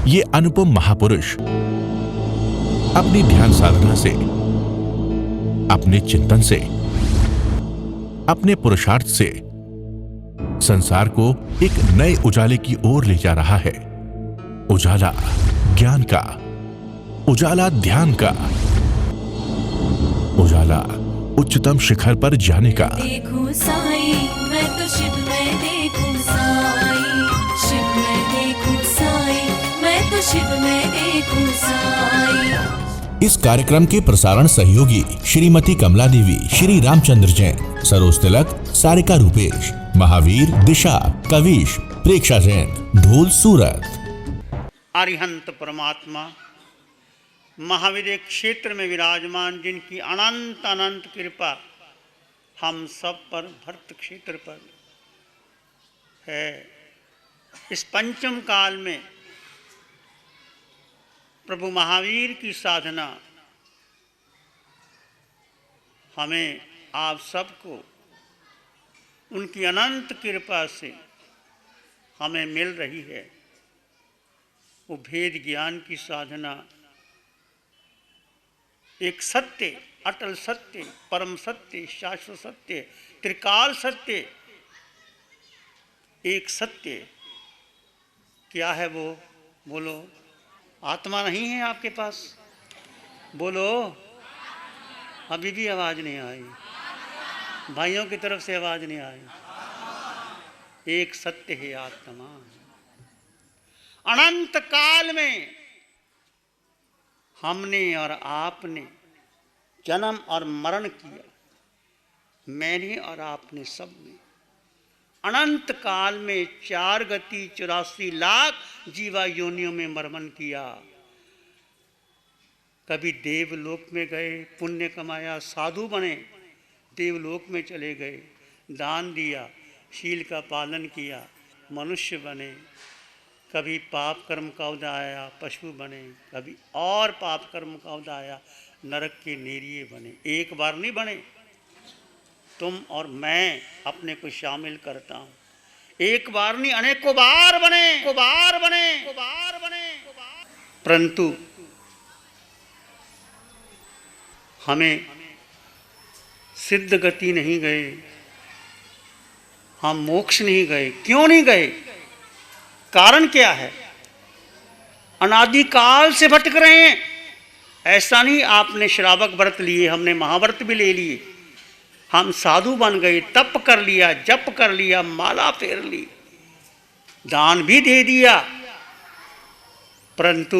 ये अनुपम महापुरुष अपनी ध्यान साधना से, अपने चिंतन से, अपने पुरुषार्थ से संसार को एक नए उजाले की ओर ले जा रहा है। उजाला ज्ञान का, उजाला ध्यान का, उजाला उच्चतम शिखर पर जाने का। देखूं साई, मैं तो शिव में देखूं साई, शिव में देखूं साई, मैं तो शिव में देखूं साई। इस कार्यक्रम के प्रसारण सहयोगी श्रीमती कमला देवी, श्री रामचंद्र जैन, सरोज तिलक, सारिका रूपेश, महावीर, दिशा, कविश, प्रेक्षा जैन, ढोल, सूरत। अरिहंत परमात्मा महावीर क्षेत्र में विराजमान, जिनकी अनंत अनंत कृपा हम सब पर, भरत क्षेत्र पर है। इस पंचम काल में प्रभु महावीर की साधना हमें, आप सबको उनकी अनंत कृपा से हमें मिल रही है। वो भेद ज्ञान की साधना, एक सत्य, अटल सत्य, परम सत्य, शाश्वत सत्य, त्रिकाल सत्य, एक सत्य क्या है वो? बोलो। आत्मा नहीं है आपके पास? बोलो। अभी भी आवाज नहीं आई, भाइयों की तरफ से आवाज नहीं आई। एक सत्य है आत्मा। अनंत काल में हमने और आपने जन्म और मरण किया, मैंने और आपने सबने। अनंत काल में 4 गति 84 लाख जीवा योनियों में मरमन किया। कभी देवलोक में गए, पुण्य कमाया, साधु बने, देवलोक में चले गए, दान दिया, शील का पालन किया, मनुष्य बने। कभी पाप कर्म का उदाया, पशु बने, कभी और पाप कर्म का उदाया, नरक के नेरिये बने। एक बार नहीं बने। तुम और मैं अपने को शामिल करता हूँ। एक बार नहीं, अनेकों बार बने, को बार बने, को बार बने। परंतु हमें सिद्ध गति नहीं गए, हम मोक्ष नहीं गए। क्यों नहीं गए? कारण क्या है? अनादिकाल से भटक रहे हैं। ऐसा नहीं आपने श्रावक व्रत लिए, हमने महाव्रत भी ले लिए, हम साधु बन गए, तप कर लिया, जप कर लिया, माला फेर ली, दान भी दे दिया, परंतु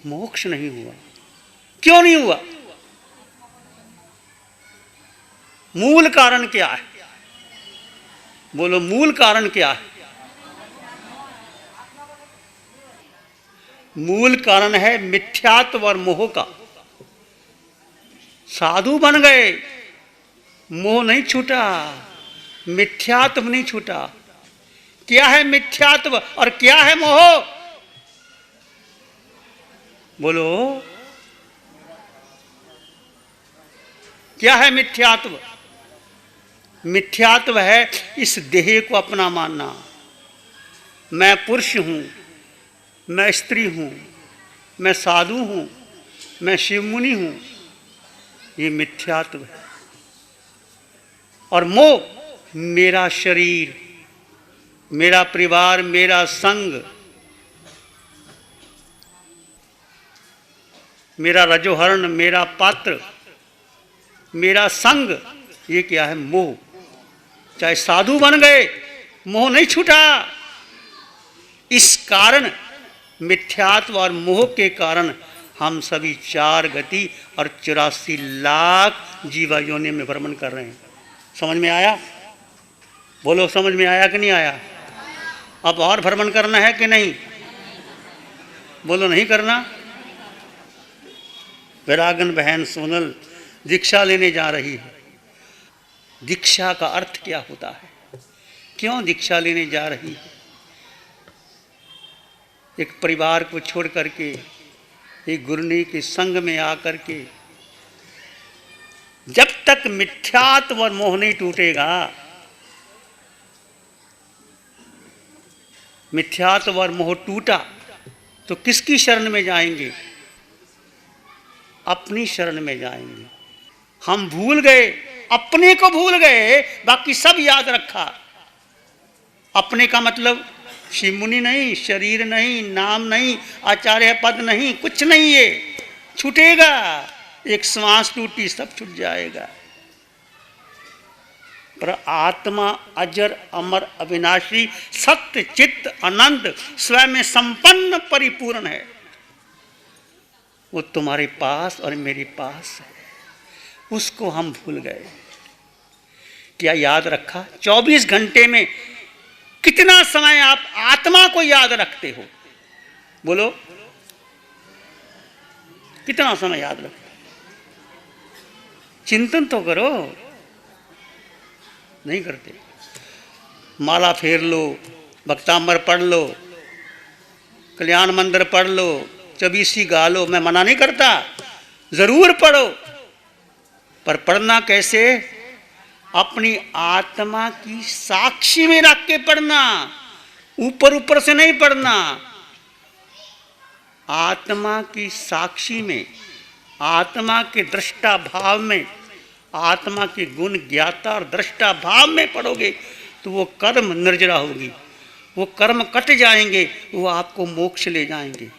मोक्ष नहीं हुआ। क्यों नहीं हुआ? मूल कारण क्या है? बोलो, मूल कारण क्या है? मूल कारण है मिथ्यात्व और मोह का। साधु बन गए, मोह नहीं छूटा, मिथ्यात्व नहीं छूटा। क्या है मिथ्यात्व और क्या है मोह? बोलो। क्या है मिथ्यात्व? मिथ्यात्व है इस देह को अपना मानना। मैं पुरुष हूं, मैं स्त्री हूँ, मैं साधु हूँ, मैं शिवमुनि हूँ, ये मिथ्यात्व है। और मोह, मेरा शरीर, मेरा परिवार, मेरा संग, मेरा रजोहरण, मेरा पात्र, मेरा संग, ये क्या है? मोह। चाहे साधु बन गए, मोह नहीं छूटा। इस कारण, मिथ्यात्व और मोह के कारण हम सभी 4 गति और 84 लाख जीवा योनि में भ्रमण कर रहे हैं। समझ में आया? बोलो, समझ में आया कि नहीं आया? अब और भ्रमण करना है कि नहीं? बोलो, नहीं करना? वैरागन बहन सोनल दीक्षा लेने जा रही है। दीक्षा का अर्थ क्या होता है? क्यों दीक्षा लेने जा रही है? एक परिवार को छोड़ करके, एक गुरुनी के संग में आकर के, जब तक मिथ्यात्व और मोह नहीं टूटेगा, मिथ्यात्व और मोह टूटा तो किसकी शरण में जाएंगे? अपनी शरण में जाएंगे। हम भूल गए, अपने को भूल गए, बाकी सब याद रखा। अपने का मतलब शिव मुनि नहीं, शरीर नहीं, नाम नहीं, आचार्य पद नहीं, कुछ नहीं। ये छूटेगा, एक श्वास टूटी सब छूट जाएगा। पर आत्मा अजर अमर अविनाशी सत्य चित्त अनंत स्वयं में संपन्न परिपूर्ण है। वो तुम्हारे पास और मेरे पास है, उसको हम भूल गए। क्या याद रखा? 24 घंटे में कितना समय आप आत्मा को याद रखते हो? बोलो, कितना समय याद रखते? चिंतन तो करो, नहीं करते। माला फेर लो, भक्तांबर पढ़ लो, कल्याण मंदिर पढ़ लो, चौबीसी गा लो, मैं मना नहीं करता, जरूर पढ़ो। पर पढ़ना कैसे? अपनी आत्मा की साक्षी में रख के पढ़ना, ऊपर ऊपर से नहीं पढ़ना। आत्मा की साक्षी में, आत्मा के दृष्टा भाव में, आत्मा के गुण ज्ञाता और दृष्टा भाव में पढ़ोगे तो वो कर्म निर्जरा होगी, वो कर्म कट जाएंगे, वो आपको मोक्ष ले जाएंगे।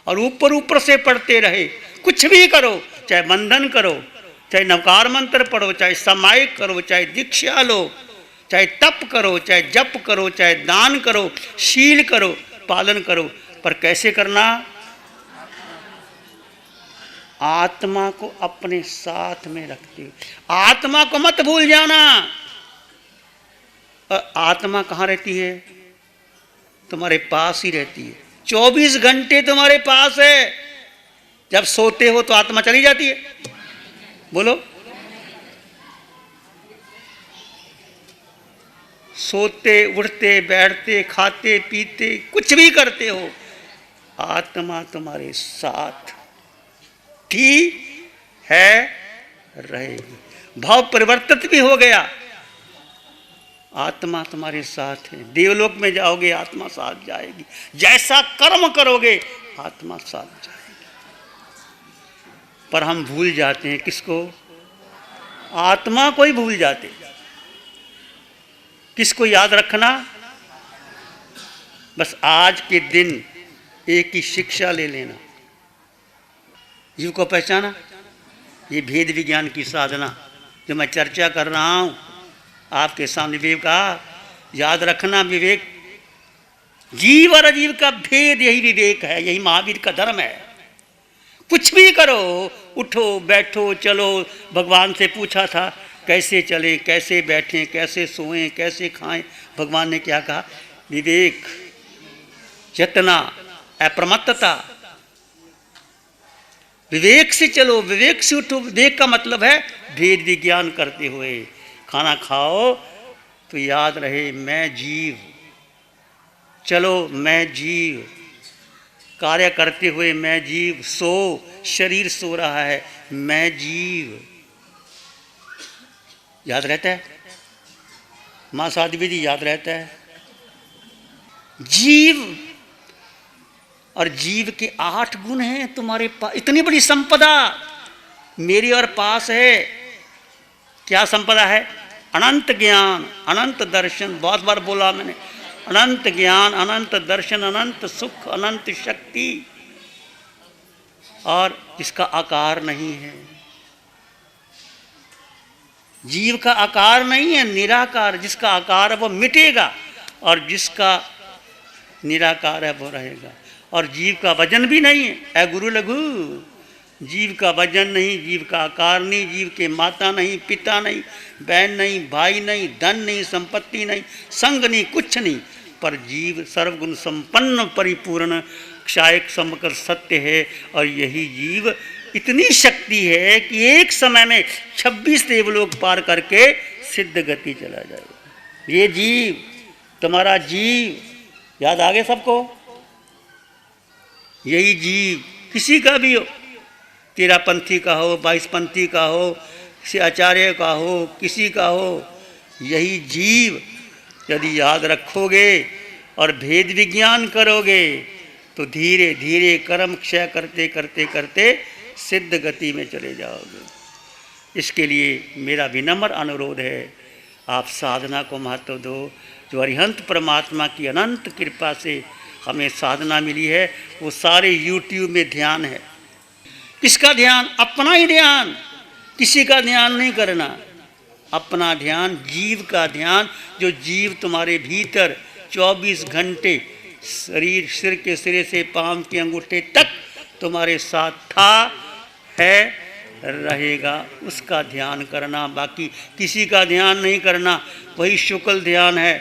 और ऊपर ऊपर से पढ़ते रहे, कुछ भी करो, चाहे बंधन करो, चाहे नवकार मंत्र पढ़ो, चाहे समायिक करो, चाहे दीक्षा लो, चाहे तप करो, चाहे जप करो, चाहे दान करो, शील करो, पालन करो, पर कैसे करना? आत्मा को अपने साथ में रखते हो। आत्मा को मत भूल जाना। आत्मा कहाँ रहती है? तुम्हारे पास ही रहती है, 24 घंटे तुम्हारे पास है। जब सोते हो तो आत्मा चली जाती है? बोलो, सोते उठते बैठते खाते पीते कुछ भी करते हो, आत्मा तुम्हारे साथ ही है, रहेगी। भाव परिवर्तित भी हो गया, आत्मा तुम्हारे साथ है। देवलोक में जाओगे, आत्मा साथ जाएगी। जैसा कर्म करोगे, आत्मा साथ जाएगी। पर हम भूल जाते हैं किसको? आत्मा को ही भूल जाते। किसको याद रखना? बस आज के दिन एक ही शिक्षा ले लेना, जीव को पहचाना। ये भेद विज्ञान की साधना जो मैं चर्चा कर रहा हूं आपके सामने, विवेक का याद रखना। विवेक, जीव और अजीव का भेद, यही विवेक है, यही महावीर का धर्म है। कुछ भी करो, उठो बैठो चलो, भगवान से पूछा था कैसे चले, कैसे बैठें, कैसे सोएं, कैसे खाएं। भगवान ने क्या कहा? विवेक, चेतना, अप्रमत्तता। विवेक से चलो, विवेक से उठो। विवेक का मतलब है भेद विज्ञान करते हुए खाना खाओ तो याद रहे मैं जीव, चलो मैं जीव, कार्य करते हुए मैं जीव, सो शरीर सो रहा है मैं जीव। याद रहता है? मां साध्वी जी, याद रहता है? जीव और जीव के 8 गुण हैं तुम्हारे पास। इतनी बड़ी संपदा मेरी और पास है। क्या संपदा है? अनंत ज्ञान, अनंत दर्शन। बहुत बार बोला मैंने, अनंत ज्ञान, अनंत दर्शन, अनंत सुख, अनंत शक्ति, और जिसका आकार नहीं है। जीव का आकार नहीं है, निराकार। जिसका आकार है वो मिटेगा और जिसका निराकार है वो रहेगा। और जीव का वजन भी नहीं है। ऐ गुरु लघु, जीव का वजन नहीं, जीव का आकार नहीं, जीव के माता नहीं, पिता नहीं, बहन नहीं, भाई नहीं, धन नहीं, संपत्ति नहीं, संग नहीं, कुछ नहीं। पर जीव सर्वगुण संपन्न परिपूर्ण क्षायक समकर सत्य है। और यही जीव इतनी शक्ति है कि एक समय में 26 देवलोक पार करके सिद्ध गति चला जाएगा। ये जीव, तुम्हारा जीव, याद आ गया सबको? यही जीव किसी का भी हो, 13 पंथी का हो, 22 पंथी का हो, किसी आचार्य का हो, किसी का हो, यही जीव यदि याद रखोगे और भेद विज्ञान करोगे तो धीरे धीरे कर्म क्षय करते करते करते सिद्ध गति में चले जाओगे। इसके लिए मेरा विनम्र अनुरोध है, आप साधना को महत्व दो। जो अरिहंत परमात्मा की अनंत कृपा से हमें साधना मिली है, वो सारे यूट्यूब में ध्यान है। किसका ध्यान? अपना ही ध्यान, किसी का ध्यान नहीं करना। अपना ध्यान, जीव का ध्यान, जो जीव तुम्हारे भीतर 24 घंटे शरीर, सिर के सिरे से पांव के अंगूठे तक तुम्हारे साथ था, है, रहेगा, उसका ध्यान करना। बाकी किसी का ध्यान नहीं करना। वही शुक्ल ध्यान है।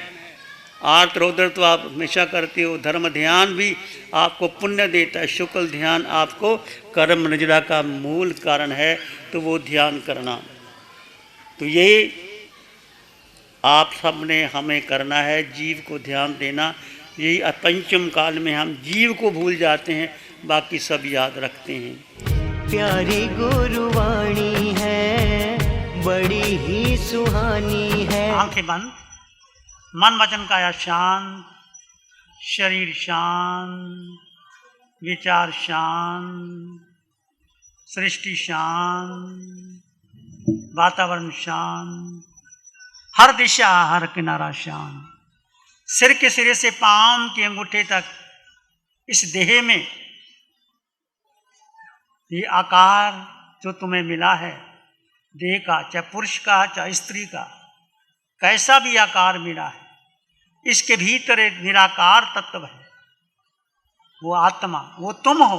आर्त रौद्र तो आप हमेशा करते हो, धर्म ध्यान भी आपको पुण्य देता है, शुक्ल ध्यान आपको कर्म निजरा का मूल कारण है, तो वो ध्यान करना। तो यही आप सब ने हमें करना है, जीव को ध्यान देना। यही पंचम काल में हम जीव को भूल जाते हैं, बाकी सब याद रखते हैं। प्यारी गुरुवाणी है, बड़ी ही सुहानी है। आंखें बंद, मन वचन काया शांत, शरीर शांत, विचार शांत, सृष्टि शांत, वातावरण शांत, हर दिशा हर किनारा शांत। सिर के सिरे से पांव के अंगूठे तक इस देह में ये आकार जो तुम्हें मिला है, देह का, चाहे पुरुष का चाहे स्त्री का, कैसा भी आकार मिला है, इसके भीतर एक निराकार तत्व है, वो आत्मा, वो तुम हो।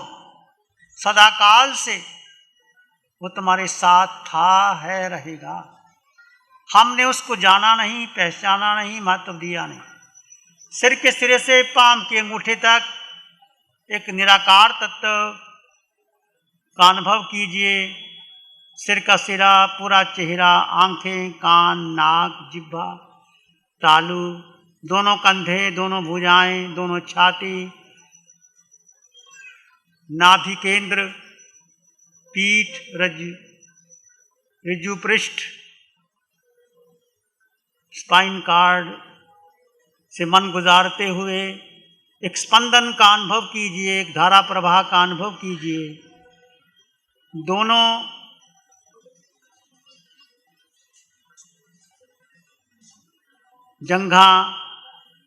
सदाकाल से वो तुम्हारे साथ था, है, रहेगा। हमने उसको जाना नहीं, पहचाना नहीं, महत्व दिया नहीं। सिर के सिरे से पांव के अंगूठे तक एक निराकार तत्व का अनुभव कीजिए। सिर का सिरा, पूरा चेहरा, आंखें, कान, नाक, जिह्वा, तालू, दोनों कंधे, दोनों भुजाएं, दोनों छाती, नाभि केंद्र, पीठ, ऋजु पृष्ठ, स्पाइन कार्ड से मन गुजारते हुए एक स्पंदन का अनुभव कीजिए, एक धारा प्रवाह का अनुभव कीजिए। दोनों जंघा,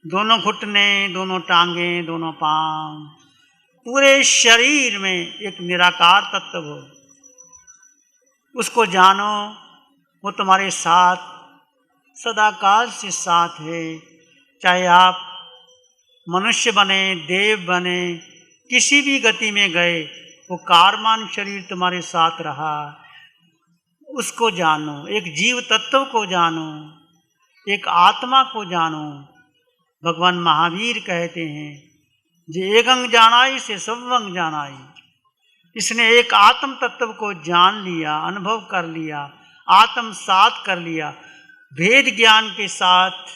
दोनों घुटने, दोनों टांगें, दोनों पांव, पूरे शरीर में एक निराकार तत्व हो, उसको जानो। वो तुम्हारे साथ सदाकाल से साथ है। चाहे आप मनुष्य बने, देव बने, किसी भी गति में गए, वो कारमान शरीर तुम्हारे साथ रहा। उसको जानो, एक जीव तत्व को जानो, एक आत्मा को जानो। भगवान महावीर कहते हैं, जे एक अंग जानाई से सब अंग जानाई। इसने एक आत्म तत्व को जान लिया, अनुभव कर लिया, आत्मसात कर लिया। भेद ज्ञान के साथ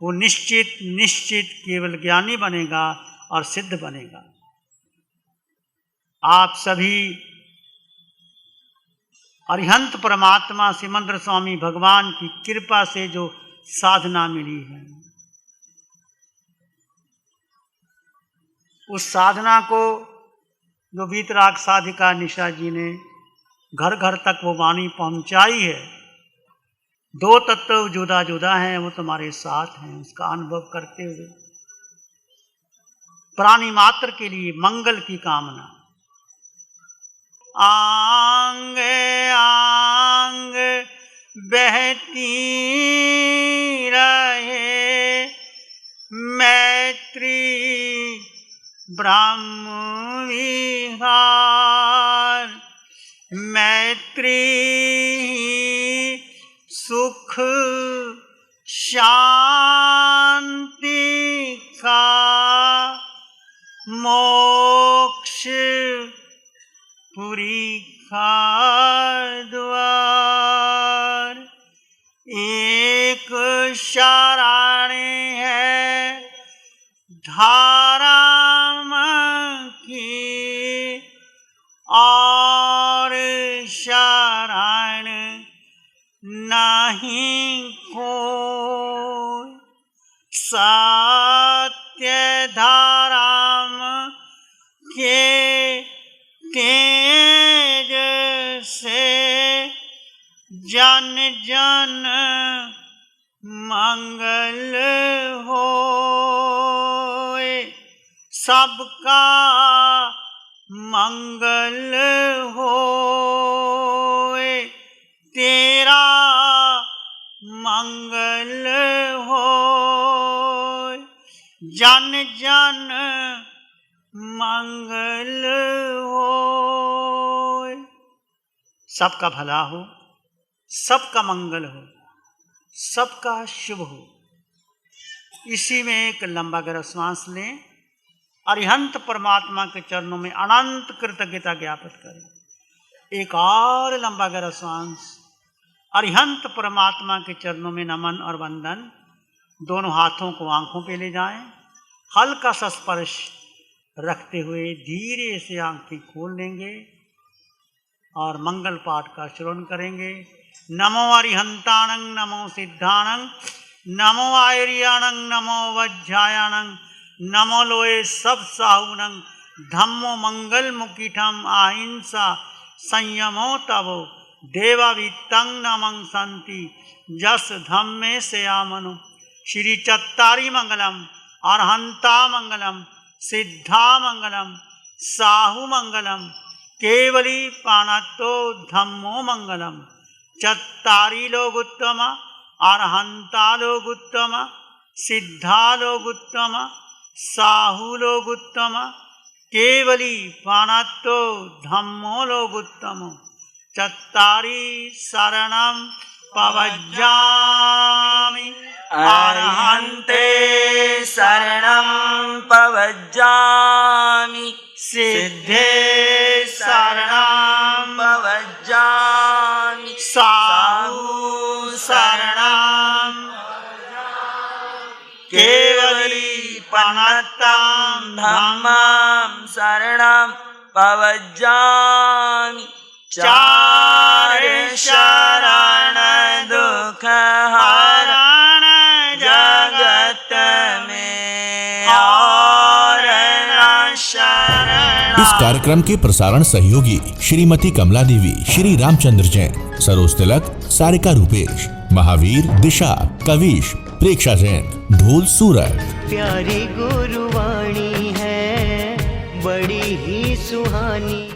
वो निश्चित केवल ज्ञानी बनेगा और सिद्ध बनेगा। आप सभी अरिहंत परमात्मा सिमंद्र स्वामी भगवान की कृपा से जो साधना मिली है, उस साधना को जो वीतराग साधिका निशा जी ने घर घर तक वो वाणी पहुंचाई है। दो तत्व जुदा जुदा हैं, वो तुम्हारे साथ हैं। उसका अनुभव करते हुए प्राणी मात्र के लिए मंगल की कामना। आंग आंग बहती रहे मैत्री ब्रह्म विहार। मैत्री सुख शांति का मोक्ष पुरी का द्वार। एक शरणी है धाराम की और शरण नहीं कोई। सत्य धाराम जन जन मंगल होए, सबका मंगल होए, तेरा मंगल होए। जन जन मंगल होए, सबका भला हो, सबका मंगल हो, सबका शुभ हो। इसी में एक लंबा गहरा श्वास लें, अरिहंत परमात्मा के चरणों में अनंत कृतज्ञता ज्ञापित करें। एक और लंबा गहरा श्वास, अरिहंत परमात्मा के चरणों में नमन और वंदन। दोनों हाथों को आंखों पे ले जाएं, हल्का सा स्पर्श रखते हुए धीरे से आंखें खोल लेंगे और मंगल पाठ का श्रवण करेंगे। नमो अरिहंताणं, नमो सिद्धाणं, नमो आयर्याणं, नमो वज्रायाणं, नमो लोए सब साहुणं, धम्मो मंगल मुकीठम अहिंसा संयमो तवो देवावितं नमं संति जस धम्मे से आमनो। श्री चत्तारी मंगलम, अरहंता मंगलम, सिद्धा मंगलम, साहु मंगलम, केवली पाणतो धम्मो मंगलम। चत्तारी लोग उत्तम, अरहंता लोग उत्तम, सिद्धा लोग उत्तम, साहु लोग उत्तम, केवली पाणतो धम्मो लोग उत्तम। चत्तारी शरणं पवज्जामि, अरहन्ते शरणं पवज्जामि, सिद्धे शरणं पवज्जामि, साहु शरणं केवली पणतं धम्मं शरणं पवज्जामि। चार शरण दुख हरण जगत में और न शरण। इस कार्यक्रम के प्रसारण सहयोगी श्रीमती कमला देवी, श्री रामचंद्र जैन, सरोज तिलक, सारिका रूपेश, महावीर, दिशा, कविश, प्रेक्षा जैन, ढोल सूरत। प्यारी गुरुवाणी है, बड़ी ही सुहानी।